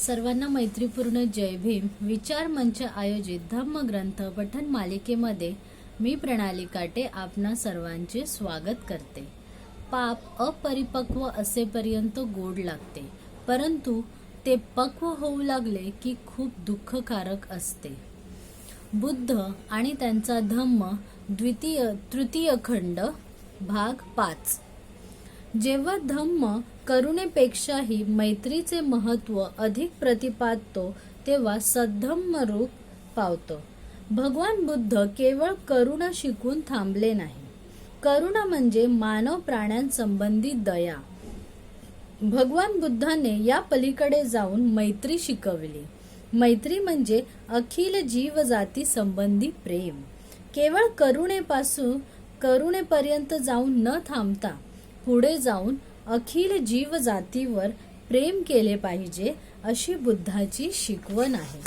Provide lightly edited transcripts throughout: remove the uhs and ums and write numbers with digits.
सर्वांना मैत्रीपूर्ण जय भीम. विचार मंच आयोजित धम्मग्रंथ पठण मालिकेमध्ये मी प्रणाली काटे आपणा सर्वांचे स्वागत करते. पाप अपरिपक्व असेपर्यंत गोड लागते, परंतु ते पक्व होऊ लागले की खूप दुःखकारक असते. बुद्ध आणि त्यांचा धम्म तृतीय खंड भाग 5. जेव्हा धम्म करुणेपेक्षाही मैत्रीचे महत्त्व अधिक प्रतिपादतो तेव्हा सद्धम्म रूप पावतो. भगवान बुद्ध केवळ करुणा शिकून थांबले नाही. करुणा म्हणजे मानव प्राण्यांसंबंधी दया. भगवान बुद्धाने या पलीकडे जाऊन मैत्री शिकवली. मैत्री म्हणजे अखिल जीवजाती संबंधी प्रेम. केवळ करुणेपर्यंत जाऊन न थांबता पुढे जाऊन अखिल जीवजातीवर प्रेम केले पाहिजे, अशी बुद्धाची शिकवण आहे.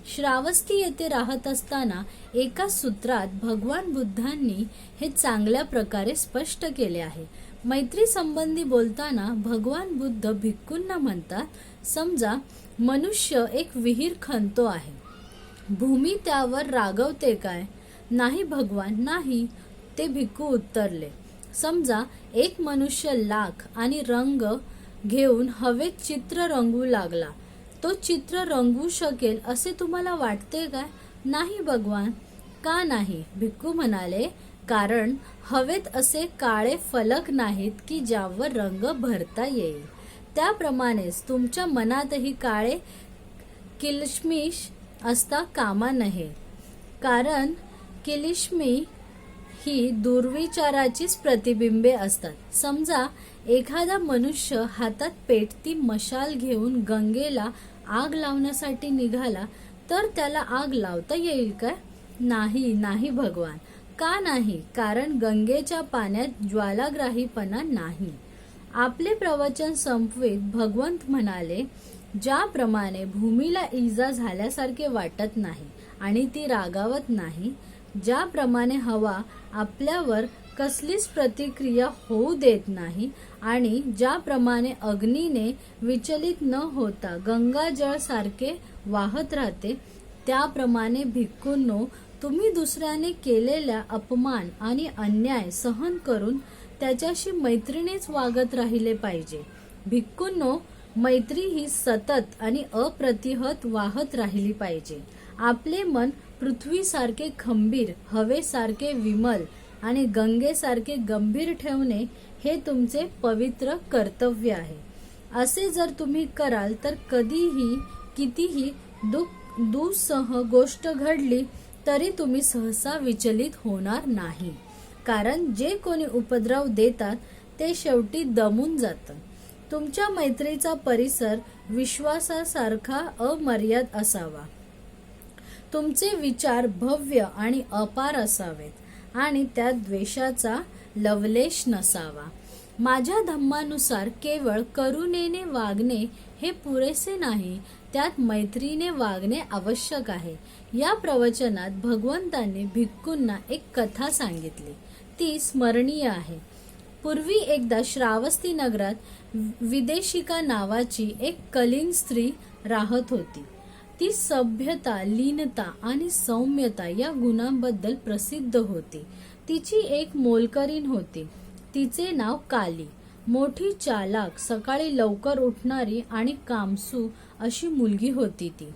श्रावस्ती येथे राहत असताना एका सूत्रात भगवान बुद्धांनी हे चांगल्या प्रकारे स्पष्ट केले आहे. मैत्री संबंधी बोलताना भगवान बुद्ध भिक्खूंना म्हणतात, समजा मनुष्य एक विहीर खणतो आहे. भूमी त्यावर रागवते काय? नाही भगवान, नाही, ते भिक्खू उत्तरले. समजा एक मनुष्य लाख आणि रंग घेऊन हवेत चित्र रंगू लागला, तो चित्र रंगू शकेल असे तुम्हाला वाटते काय? नाही भगवान. का नाही? भिक्खू म्हणाले, कारण हवेत असे काळे फलक नाहीत की ज्यावर रंग भरता येईल. त्याप्रमाणेच तुमच्या मनातही काळे किलशमिश असता कामा नये, कारण किलशमी ही दुर्विचाराचीच प्रतिबिंबे असतात. समजा एखादा मनुष्य हातात पेटती मशाल घेऊन गंगेला आग लावण्यासाठी निघाला, तर त्याला आग लावता येईल काय? नाही, नाही भगवान. का नाही? कारण गंगेच्या पाण्यात ज्वालाग्राहीपणा नाही. आपले प्रवचन संपवित भगवंत म्हणाले, ज्याप्रमाणे भूमीला इजा झाल्यासारखे वाटत नाही आणि ती रागावत नाही, ज्याप्रमाणे हवा आपल्यावर कसलीच प्रतिक्रिया होऊ देत नाही आणि ज्याप्रमाणे अग्नीने विचलित न होता गंगाजळ सारखे वाहत राहते, त्याप्रमाणे भिक्खूंनो, तुम्ही दुसऱ्याने केलेल्या अपमान आणि अन्याय सहन करून त्याच्याशी मैत्रीनेच वागत राहिले पाहिजे. भिक्खूंनो, मैत्री ही सतत आणि अप्रतिहत वाहत राहिली पाहिजे. आपले मन पृथ्वीसारखे खंबीर, हवेसारखे विमल आणि गंगेसारखे गंभीर ठेवणे हे तुमचे पवित्र कर्तव्य आहे. असे जर तुम्ही कराल तर कधीही कितीही दुःसह गोष्ट घडली तरी तुम्ही सहसा विचलित होणार नाही, कारण जे कोणी उपद्रव देतात ते शेवटी दमून जातं. तुमच्या मैत्रीचा परिसर विश्वासासारखा अमर्याद असावा. तुमचे विचार भव्य आणि अपार असावेत आणि त्यात द्वेषाचा लवलेश नसावा. माझ्या धम्मानुसार केवळ करुणेने वागणे हे पुरेसे नाही, त्यात मैत्रीने वागणे आवश्यक आहे. या प्रवचनात भगवंतांनी भिक्खूंना एक कथा सांगितली, ती स्मरणीय आहे. पूर्वी एकदा श्रावस्ती नगरात विदेशिका नावाची एक कलिंग स्त्री राहत होती. ती सभ्यता, लीनता आणि सौम्यता या गुणांबद्दल प्रसिद्ध होती. तिची एक मोलकरीण होती. तिचे नाव काली. मोठी, चालाक, सकाळी लवकर उठणारी आणि कामसू अशी मुलगी होती ती.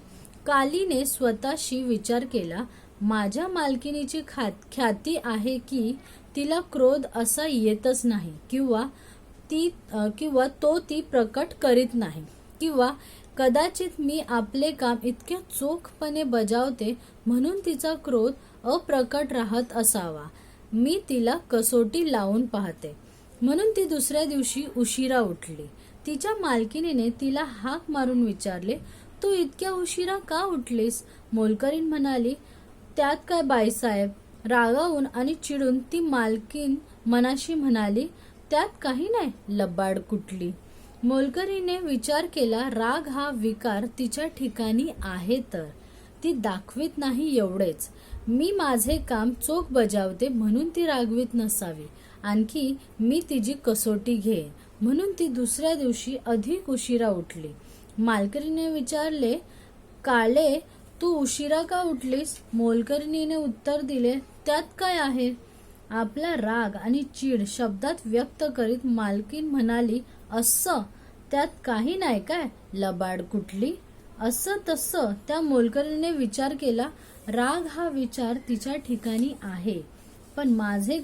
कालीने स्वतःशी विचार केला, माझ्या मालकिनीची ख्याती आहे की तिला क्रोध असा येतच नाही, किंवा तो ती प्रकट करीत नाही, किंवा कदाचित मी आपले काम इतके चोखपणे बजावते म्हणून तिचा क्रोध अप्रकट राहत असावा. मी तिला कसोटी लावून पाहते. म्हणून ती दुसऱ्या दिवशी उशिरा उठली. तिच्या मालकिनीने तिला हाक मारून विचारले, तू इतक्या उशिरा का उठलीस? मोलकरीण म्हणाली, त्यात काय बाईसाहेब? रागावून आणि चिडून ती मालकीन मनाशी म्हणाली, त्यात काही नाही, लबाड कुठली. मोलकरीने विचार केला, राग हा विकार तिच्या ठिकाणी आहे तर ती दाखवित नाही एवढेच. मी माझे काम चोख बजावते म्हणून ती रागवीत नसावी. आणखी मी तिची कसोटी घेईन म्हणून ती दुसऱ्या दिवशी अधिक उशिरा उठली. मालकरीने विचारले, काळे, तू उशिरा का उठलीस? मोलकरणीने उत्तर दिले, त्यात काय आहे? आपला राग आणि चीड शब्दात व्यक्त करीत मालकीन म्हणाली, असं, त्यात काही नाही काय, लबाड कुठली. असं तसं त्या मोलकरणीने विचार केला. राग हा विचार तिच्या ठिकाणी आहे, पण माझे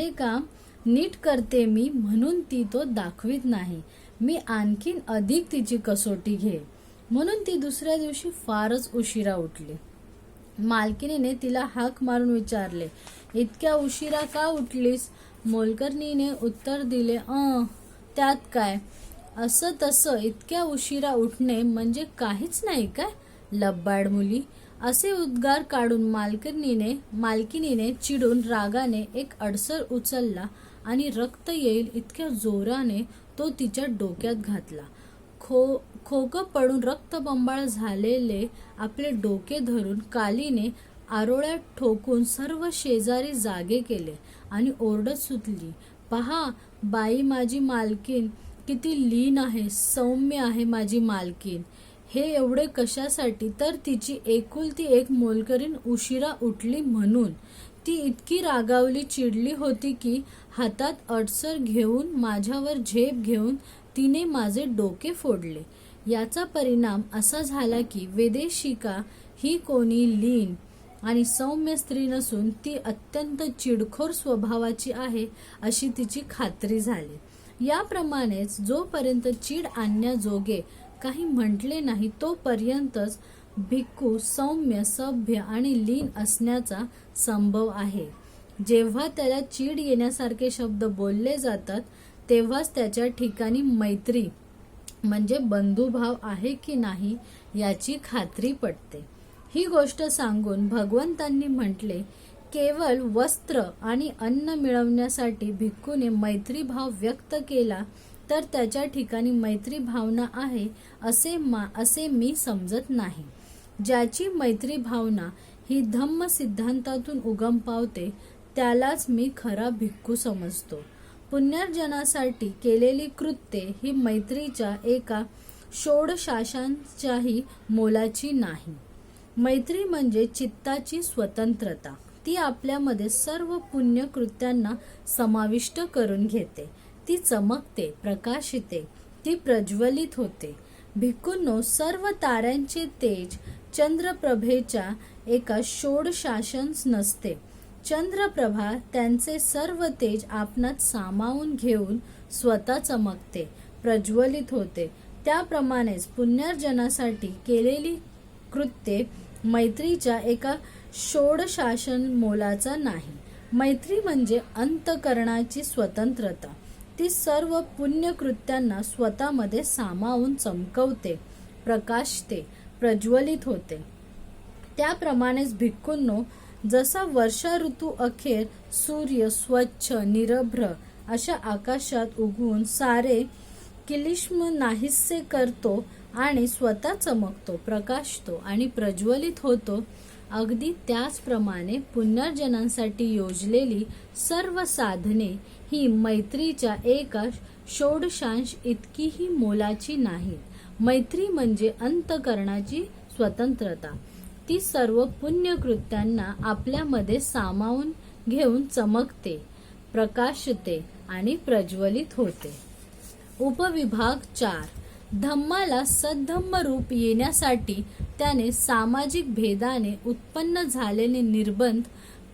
काम नीट करते मी, म्हणून ती तो दाखवित नाही. मी आणखीन अधिक तिची कसोटी घे. म्हणून ती दुसऱ्या दिवशी फारच उशिरा उठली. मालकिनीने तिला हाक मारून विचारले, इतक्या उशिरा का उठलीस? मोलकरणीने उत्तर दिले, त्यात काय? असं तसं इतक्या उशिरा उठणे म्हणजे काहीच नाही काय, लब्बाड मुली. असे उद्गार काढून मालकिनीने चिडून रागाने एक अडसर उचलला आणि रक्त येईल इतक्या जोराने तो तिच्या डोक्यात घातला. खोकं पडून रक्तबंबाळ झालेले आपले डोके धरून कालीने आरोळ्यात ठोकून सर्व शेजारी जागे केले आणि ओरडत सुटली, पहा बाई, माझी मालकीन किती लीन आहे, सौम्य आहे माझी मालकीन. हे एवढे कशासाठी? तर तिची एकुलती एक मोलकरीण उशिरा उठली म्हणून. ती इतकी रागावली, चिडली होती की हातात अडसर घेऊन माझ्यावर झेप घेऊन तिने माझे डोके फोडले. याचा परिणाम असा झाला की वेदेशिका ही कोणी लीन आणि सौम्य स्त्री नसून ती अत्यंत चिडखोर स्वभावाची आहे अशी तिची खात्री झाली. याप्रमाणेच जोपर्यंत चीड आणण्याजोगे काही म्हटले नाही तोपर्यंतच भिक्खू सौम्य, सभ्य आणि लीन असण्याचा संभव आहे. जेव्हा त्याला चीड येण्यासारखे शब्द बोलले जातात तेव्हाच त्याच्या ठिकाणी मैत्री म्हणजे बंधुभाव आहे की नाही याची खात्री पटते. ही गोष्ट सांगून भगवंतांनी म्हटले, केवळ वस्त्र आणि अन्न मिळवण्यासाठी भिक्खूने मैत्रीभाव व्यक्त केला तर त्याच्या ठिकाणी मैत्री भावना आहे असे मी समजत नाही. ज्याची मैत्री भावना ही धम्म सिद्धांतातून उगम पावते त्यालाच मी खरा भिक्खू समजतो. पुण्यर्जनासाठी केलेली कृत्ये ही मैत्रीच्या एका षोडशांशाच्याही मोलाची नाही. मैत्री म्हणजे चित्ताची स्वतंत्रता. ती आपल्यामध्ये सर्व पुण्य कृत्यांना समाविष्ट करून घेते. ती चमकते, प्रकाशिते, ती प्रज्वलित होते. भिक्खूंनो, सर्व ताऱ्यांचे तेज चंद्रप्रभेच्या एका षोडशांश नसते. चंद्रप्रभा त्यांचे सर्व तेज आपणात सामावून घेऊन स्वतः चमकते, प्रज्वलित होते. त्याप्रमाणेच पुण्यर्जनासाठी केलेली कृत्ये मैत्रीच्या एका षोडशांश मोलाचा नाही. मैत्री म्हणजे अंतःकरणाची स्वतंत्रता. ती सर्व पुण्यकृत्यांना स्वतःमध्ये सामावून चमकवते, प्रकाशते, प्रज्वलित होते. त्याप्रमाणेच भिक्खूंनो, जसा वर्षा ऋतू अखेर सूर्य स्वच्छ निरभ्र अशा आकाशात उगवून सारे किलिष्म नाहीसे करतो आणि स्वतः चमकतो, प्रकाशतो आणि प्रज्वलित होतो, अगदी त्याचप्रमाणे पुण्यर्जनांसाठी योजलेली सर्व साधने ही मैत्रीच्या एका षोडशांश इतकीही मोलाची नाहीत. मैत्री म्हणजे अंतःकरणाची स्वतंत्रता. ती सर्व पुण्यकृत्यांना आपल्यामध्ये सामावून घेऊन चमकते, प्रकाशते आणि प्रज्वलित होते. उपविभाग 4. धम्माला सद्धम्म रूप येण्यासाठी त्याने सामाजिक भेदाने उत्पन्न झालेले निर्बंध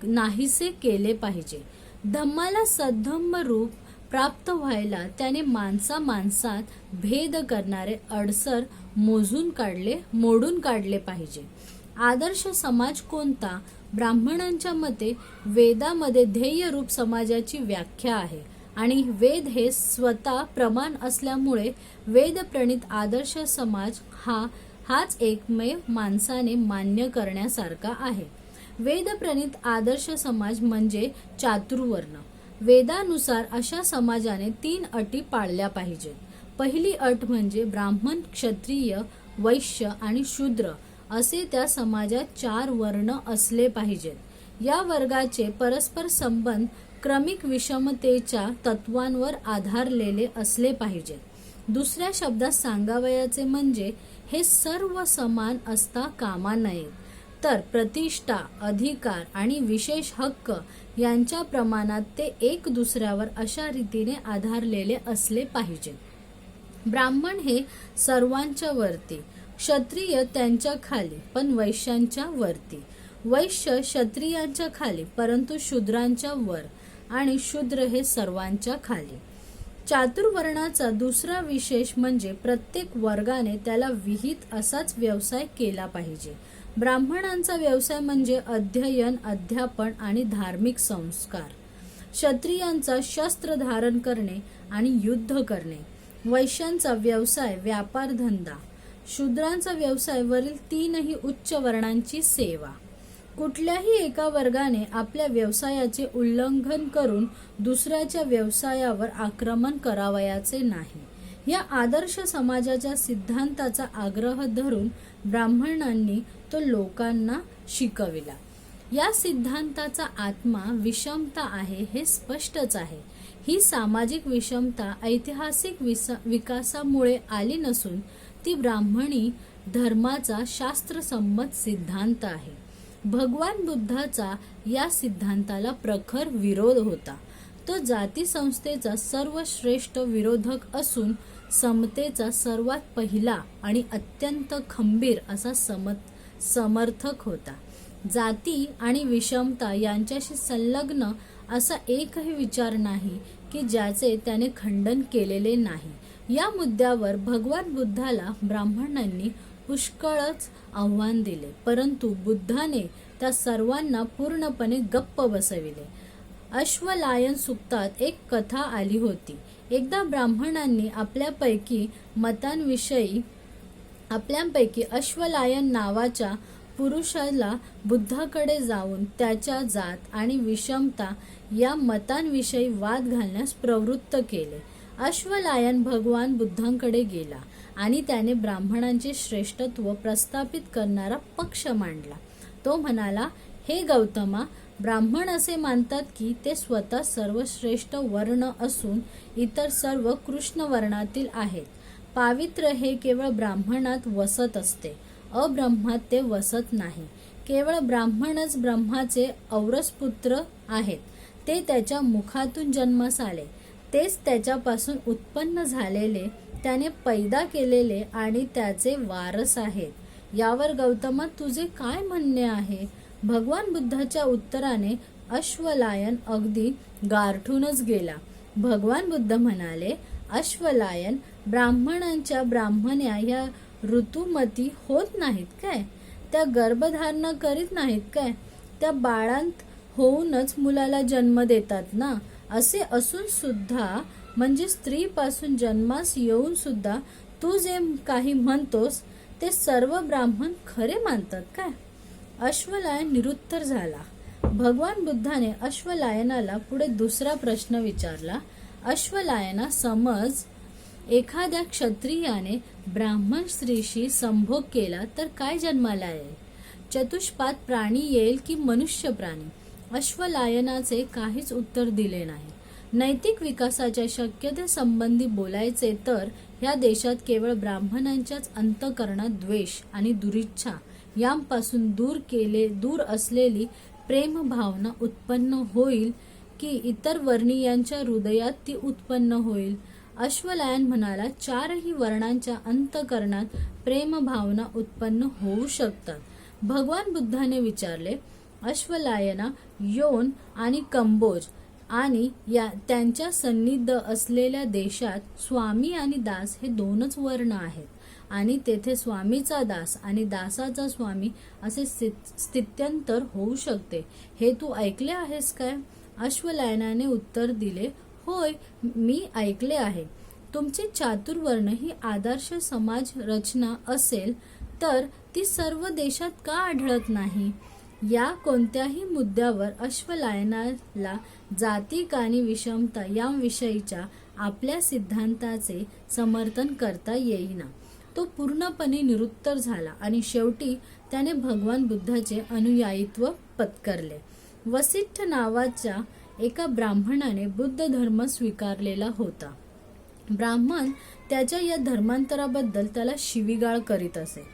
नाहीसे केले पाहिजे. धम्माला सद्धम्म रूप प्राप्त व्हायला त्याने माणसात भेद करणारे अडसर मोडून काढले पाहिजे. आदर्श समाज कोणता? ब्राह्मणांच्या मते वेदामध्ये ध्येय रूप समाजाची व्याख्या आहे आणि वेद हे स्वतः प्रमाण असल्यामुळे वेदप्रणीत आदर्श समाज हाच एकमेव माणसाने मान्य करण्यासारखा आहे. वेदप्रणीत आदर्श समाज म्हणजे चातुर्वर्ण. वेदानुसार अशा समाजाने 3 अटी पाळल्या पाहिजेत. पहिली अट म्हणजे ब्राह्मण, क्षत्रिय, वैश्य आणि शूद्र असे त्या समाजात 4 वर्ण असले पाहिजेत. या वर्गाचे परस्पर संबंध क्रमिक विषमतेच्या तत्वांवर आधारलेले असले पाहिजेत. दुसऱ्या शब्दात सांगावयाचे म्हणजे हे सर्व समान असता कामा नयेत, तर प्रतिष्ठा, अधिकार आणि विशेष हक्क यांच्या प्रमाणात ते एक दुसऱ्यावर अशा रीतीने आधारलेले असले पाहिजे. ब्राह्मण हे सर्वांच्या वरती, क्षत्रिय त्यांच्या खाली पण वैश्यांच्या वरती, वैश्य क्षत्रियांच्या खाली परंतु शूद्रांच्या वर, आणि शूद्र हे सर्वांच्या खाली. चातुर्वर्णाचा दुसरा विशेष म्हणजे प्रत्येक वर्गाने त्याला विहित असाच व्यवसाय केला पाहिजे. ब्राह्मणांचा व्यवसाय म्हणजे अध्ययन, अध्यापन आणि धार्मिक संस्कार. क्षत्रियांचा शस्त्र धारण करणे आणि युद्ध करणे. वैश्यांचा व्यवसाय व्यापार धंदा. शूद्रांचा व्यवसाय वरील तीनही उच्च वर्णांची सेवा. कुठल्याही एका वर्गाने आपल्या व्यवसायाचे उल्लंघन करून दुसऱ्याच्या व्यवसायावर आक्रमण करावयाचे नाही. या आदर्श समाजाच्या सिद्धांताचा आग्रह धरून ब्राह्मणांनी तो लोकांना शिकविला. या सिद्धांताचा आत्मा विषमता आहे हे स्पष्टच आहे. ही सामाजिक विषमता ऐतिहासिक विकासामुळे आली नसून ती ब्राह्मणी धर्माचा शास्त्रसंमत सिद्धांत आहे. भगवान बुद्धाचा या सिद्धांताला प्रखर विरोध होता. तो जाती संस्थेचा सर्वश्रेष्ठ विरोधक असून समतेचा सर्वात पहिला आणि अत्यंत खंबीर असा समर्थक होता. जाती आणि विषमता यांच्याशी संलग्न असा एकही विचार नाही की ज्याचे त्याने खंडन केलेले नाही. या मुद्द्यावर भगवान बुद्धाला ब्राह्मणांनी पुष्कळच आव्हान दिले, परंतु बुद्धाने त्या सर्वांना पूर्णपणे गप्प बसविले. अश्वलायन सुक्तात एक कथा आली होती. एकदा ब्राह्मणांनी आपल्यापैकी अश्वलायन नावाच्या पुरुषाला बुद्धाकडे जाऊन त्याच्या जात आणि विषमता या मतांविषयी वाद घालण्यास प्रवृत्त केले. अश्वलायन भगवान बुद्धांकडे गेला आणि त्याने ब्राह्मणांचे श्रेष्ठत्व प्रस्थापित करणारा पक्ष मांडला. तो म्हणाला, हे गौतमा, ब्राह्मण असे मानतात की ते स्वतः सर्वश्रेष्ठ वर्ण असून इतर सर्व कृष्ण वर्णातील आहेत. पावित्र्य हे केवळ ब्राह्मणात वसत असते, अब्रह्मात ते वसत नाही. केवळ ब्राह्मणच ब्रह्माचे औरसपुत्र आहेत. ते त्याच्या मुखातून जन्मास आले, तेच त्याच्यापासून उत्पन्न झालेले, त्याने पैदा केलेले आणि त्याचे वारस आहेत. यावर गौतमा, तुझे काय म्हणणे आहे? भगवान बुद्धाच्या उत्तराने अश्वलायन अगदी गारठूनच गेला. भगवान बुद्ध म्हणाले, अश्वलायन, ब्राह्मणांच्या ब्राह्मण्या या ऋतुमती होत नाहीत काय? त्या गर्भधारणा करीत नाहीत काय? त्या बाळांत होऊनच मुलाला जन्म देतात ना? असे असून सुद्धा, म्हणजे स्त्रीपासून जन्मास येऊन सुद्धा तू जे काही म्हणतोस ते सर्व ब्राह्मण खरे मानतात काय? अश्वलायन निरुत्तर झाला. भगवान बुद्धाने अश्वलायनाला पुढे दुसरा प्रश्न विचारला. अश्वलायना, समज एखाद्या क्षत्रियाने ब्राह्मण स्त्रीशी संभोग केला तर काय जन्माला येईल? चतुष्पाद प्राणी येईल की मनुष्य प्राणी? अश्वलायनाचे काहीच उत्तर दिले नाही. नैतिक विकासाच्या शक्यतेसंबंधी बोलायचे तर या देशात केवळ ब्राह्मणांच्याच अंतःकरणात द्वेष आणि दुरिच्छा यांपासून दूर असलेली प्रेम भावना उत्पन्न होईल की इतर वर्णीयांच्या हृदयात ती उत्पन्न होईल? अश्वलायन म्हणाला, चारही वर्णांच्या अंतःकरणात प्रेम भावना उत्पन्न होऊ शकतात. भगवान बुद्धाने विचारले, अश्वलायना, योन आणि कंबोज आणि त्यांच्या सन्निध असलेल्या देशात स्वामी आणि दास हे दोनच वर्ण आहेत आणि तेथे स्वामीचा दास आणि दासाचा स्वामी असे स्थित्यंतर होऊ शकते. हे तू ऐकले आहेस काय? अश्वलायनाने उत्तर दिले, होय, मी ऐकले आहे. तुमचे चातुर्वर्ण ही आदर्श समाज रचना असेल तर ती सर्व देशात का आढळत नाही? या कोणत्याही मुद्द्यावर अश्वलायनाला जाती आणि विषमता यांविषयीच्या आपल्या सिद्धांताचे समर्थन करता येईना. तो पूर्णपणे निरुत्तर झाला आणि शेवटी त्याने भगवान बुद्धाचे अनुयायित्व पत्करले. वसिष्ठ नावाच्या एका ब्राह्मणाने बुद्ध धर्म स्वीकारलेला होता. ब्राह्मण त्याच्या या धर्मांतराबद्दल त्याला शिवीगाळ करीत असे.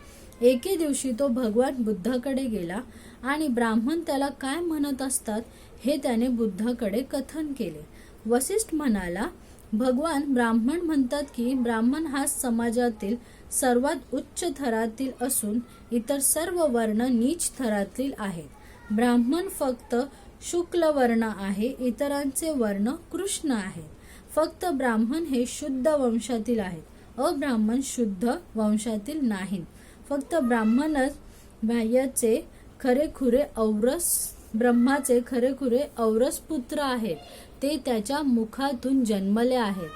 एके दिवशी तो भगवान बुद्धाकडे गेला आणि ब्राह्मण त्याला काय म्हणत असतात हे त्याने बुद्धाकडे कथन केले. वसिष्ठ म्हणाला, भगवान ब्राह्मण म्हणतात की ब्राह्मण हा समाजातील सर्वात उच्च थरातील असून इतर सर्व वर्ण नीच थरातील आहेत. ब्राह्मण फक्त शुक्ल वर्ण आहे, इतरांचे वर्ण कृष्ण आहेत. फक्त ब्राह्मण हे शुद्ध वंशातील आहेत, अब्राह्मण शुद्ध वंशातील नाहीत. फक्त ब्राह्मणच ब्रह्माचे खरेखुरे औरस पुत्र आहेत. ते त्याच्या मुखातून जन्मले आहेत.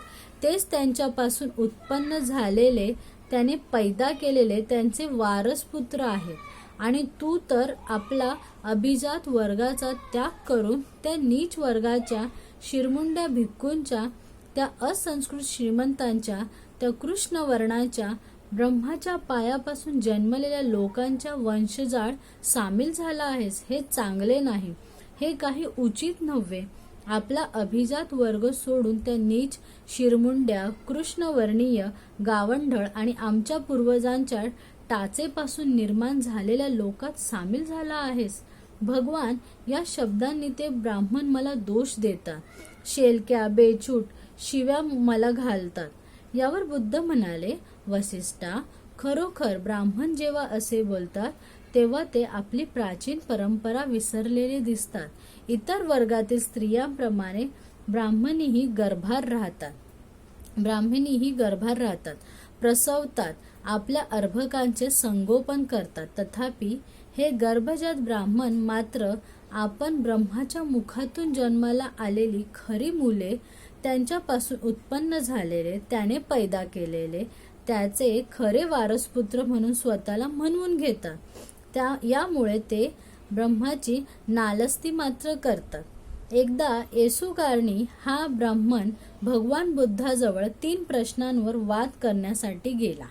तेच त्यांच्यापासून उत्पन्न झालेले, त्याने पैदा केलेले त्यांचे वारस पुत्र आहेत. आणि तू तर आपला अभिजात वर्गाचा त्याग करून त्या नीच वर्गाच्या शिरमुंड्या भिक्खूंच्या, त्या असंस्कृत श्रीमंतांच्या, त्या कृष्ण वर्णाच्या ब्रह्माच्या पायापासून जन्मलेल्या लोकांच्या वंशजाळ सामील झाला आहेस. हे चांगले नाही, हे काही उचित नव्हे. आपला अभिजात वर्ग सोडून त्या नीच शिरमुंड्या कृष्णवर्णीय गावंढळ आणि आमच्या पूर्वजांच्या टाचेपासून निर्माण झालेल्या लोकात सामील झाला आहेस. भगवान या शब्दांनी ते ब्राह्मण मला दोष देतात, शेलक्या बेछूट शिव्या मला घालतात. यावर बुद्ध म्हणाले, वसिष्ठा, खरोखर ब्राह्मण जेव्हा असे बोलतात तेव्हा ते आपली प्राचीन परंपरा विसरलेले दिसतात. इतर वर्गातील स्त्रियांप्रमाणे ब्राह्मणीही गर्भार राहतात, प्रसवतात, आपल्या अर्भकांचे संगोपन करतात. तथापि हे गर्भजात ब्राह्मण मात्र आपण ब्रह्माच्या मुखातून जन्माला आलेली खरी मुले, त्यांच्यापासून उत्पन्न झालेले, त्याने पैदा केलेले, त्याचे खरे वारसपुत्र म्हणून स्वतःला म्हणवून घेतात. यामुळे ते ब्रह्माची नालस्ती मात्र करतात. एकदा येसुकारणी हा ब्राह्मण भगवान बुद्धाजवळ 3 प्रश्नांवर वाद करण्यासाठी गेला.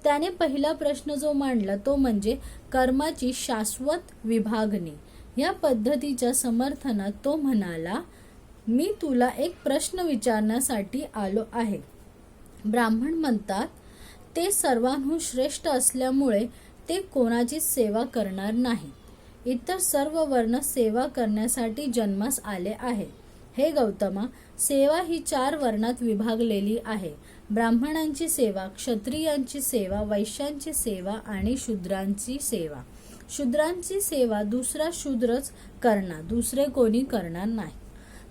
त्याने पहिला प्रश्न जो मांडला तो म्हणजे कर्माची शाश्वत विभागणी. या पद्धतीच्या समर्थनात तो म्हणाला, मी तुला एक प्रश्न विचारण्यासाठी आलो आहे. ब्राह्मण म्हणतात ते सर्वांहून श्रेष्ठ असल्यामुळे ते कोणाची सेवा करणार नाही. इतर सर्व वर्ण सेवा करण्यासाठी जन्मास आले आहेत. हे गौतमा, सेवा ही 4 वर्णात विभागलेली आहे. ब्राह्मणांची सेवा, क्षत्रियांची सेवा, वैश्यांची सेवा आणि शूद्रांची सेवा. शूद्रांची सेवा दुसरा शूद्रच करणार, दुसरे कोणी करणार नाही.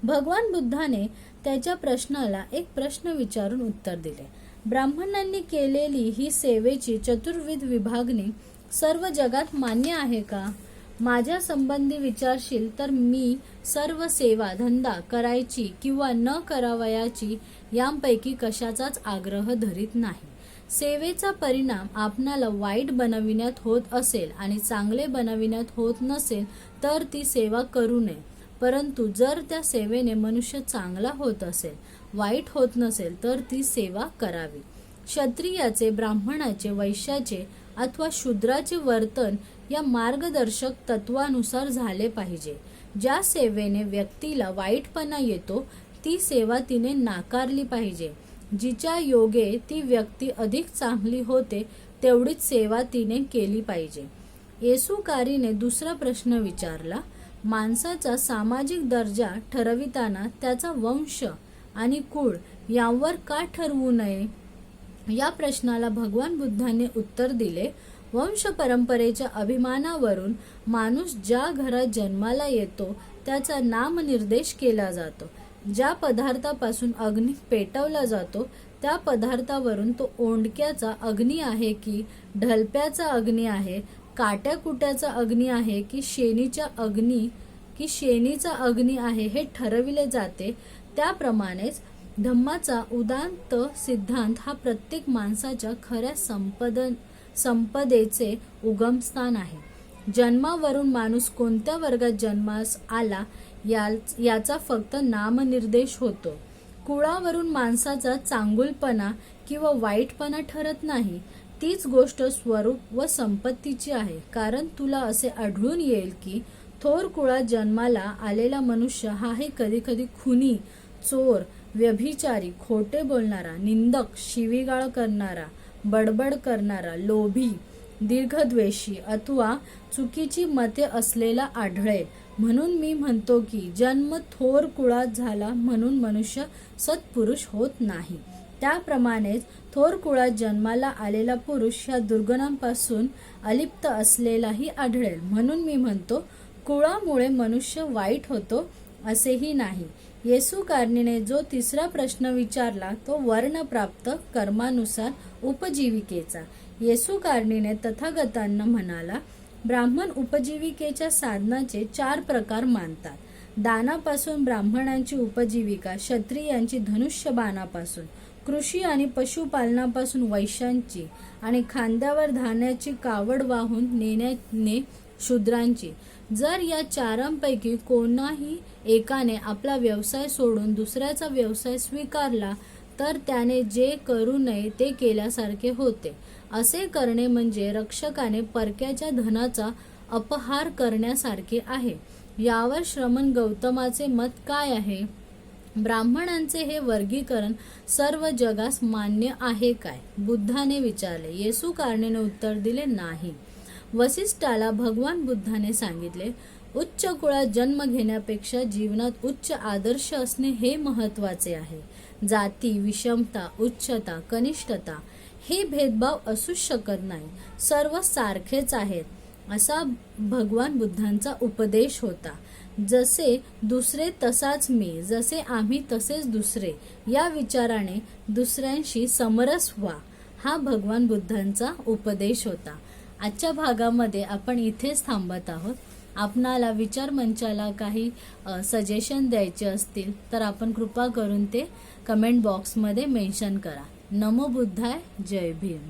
भगवान बुद्धाने त्याच्या प्रश्नाला एक प्रश्न विचारून उत्तर दिले. ब्राह्मणांनी केलेली ही सेवेची चतुर्विध विभागणी सर्व जगात मान्य आहे का? माझ्या संबंधी विचारशील तर मी सर्व सेवा धंदा करायची किंवा न करावयाची यांपैकी कशाचाच आग्रह धरीत नाही. सेवेचा परिणाम आपणाला वाईट बनविण्यात होत असेल आणि चांगले बनविण्यात होत नसेल तर ती सेवा करू नये. परंतु जर त्या सेवेने मनुष्य चांगला होत असेल, वाईट होत नसेल तर ती सेवा करावी. क्षत्रियाचे, ब्राह्मणाचे, वैश्याचे अथवा शूद्राचे वर्तन या मार्गदर्शक तत्वानुसार झाले पाहिजे. ज्या सेवेने व्यक्तीला वाईटपणा येतो ती सेवा तिने नाकारली पाहिजे. जिच्या योगे ती व्यक्ती अधिक चांगली होते तेवढीच सेवा तिने केली पाहिजे. येसुकारीने दुसरा प्रश्न विचारला, माणसाचा सामाजिक दर्जा ठरविताना त्याचा वंश आणि कुळ यांवर का ठरवू नये? या प्रश्नाला भगवान बुद्धाने उत्तर दिले, वंश परंपरेच्या अभिमानावरून माणूस ज्या घरात जन्माला येतो त्याचा नामनिर्देश केला जातो. ज्या पदार्थापासून अग्नी पेटवला जातो त्या पदार्थावरून तो ओंडक्याचा अग्नी आहे की ढलप्याचा अग्नी आहे, काट्याकुट्याचा अग्नी आहे की शेणीचा अग्नी आहे हे ठरविले जाते. त्याप्रमाणेच धम्माचा उदात्त सिद्धांत हा प्रत्येक माणसाच्या खऱ्या संपदेचे उगमस्थान आहे. जन्मावरून माणूस कोणत्या वर्गात जन्मास आला याचा फक्त नामनिर्देश होतो. कुळावरून माणसाचा चांगुलपणा किंवा वाईटपणा ठरत नाही. तीच गोष्ट स्वरूप व संपत्तीची आहे. कारण तुला असे आढळून येईल की थोर कुळात जन्माला आलेला मनुष्य हाही कधी कधी खुनी, चोर, व्यभिचारी, खोटे बोलणारा, निंदक, शिवीगाळ करणारा, बडबड करणारा, लोभी, दीर्घद्वेषी अथवा चुकीची मते असलेला आढळेल. म्हणून मी म्हणतो की जन्म थोर कुळात झाला म्हणून मनुष्य सत्पुरुष होत नाही. त्याप्रमाणेच थोर कुळात जन्माला आलेला पुरुष ह्या दुर्गुणांपासून अलिप्त असलेलाही आढळेल. म्हणून मी म्हणतो कुळामुळे मनुष्य वाईट होतो असेही नाही. येशू कार्णीने जो तिसरा प्रश्न विचारला तो वर्णप्राप्त कर्मानुसार उपजीविकेचा. येशू कार्णीने तथागतांना म्हणाला, ब्राह्मण उपजीविकेच्या साधनाचे 4 प्रकार मानतात. दानापासून ब्राह्मणांची उपजीविका, क्षत्रियांची धनुष्यबाणापासून, कृषी आणि पशुपालनापासून वैश्यांची आणि खांद्यावर धान्याची कावड वाहून नेण्याने शूद्रांची. जर या 4पैकी कोणाही एकाने आपला व्यवसाय सोडून दुसऱ्याचा व्यवसाय स्वीकारला तर त्याने जे करू नये ते केल्यासारखे होते. असे करणे म्हणजे रक्षकाने परक्याच्या धनाचा अपहार करण्यासारखे आहे. यावर श्रमण गौतमाचे मत काय आहे? ब्राह्मणांचे हे वर्गीकरण सर्व जगास मान्य आहे काय? बुद्धाने विचारले. येशू कार्णीने उत्तर दिले, नाही. वसिष्ठाला भगवान बुद्धाने सांगितले, उच्च कुळात जन्म घेण्यापेक्षा जीवनात उच्च आदर्श असणे हे महत्वाचे आहे. जाती, विषमता, उच्चता, कनिष्ठता हे भेदभाव असू शकत नाही. सर्व सारखेच आहेत असा भगवान बुद्धांचा उपदेश होता. जसे दुसरे तसाच मी, जसे आम्ही तसेच दुसरे या विचाराने दुसऱ्यांशी समरस व्हा, हा भगवान बुद्धांचा उपदेश होता. आजच्या भागामध्ये आपण इथेच थांबत आहोत. आपणाला विचार मंचाला काही सजेशन द्यायचे असतील तर आपण कृपा करून ते कमेंट बॉक्समध्ये मेन्शन करा. नमो बुद्धाय. जय भीम.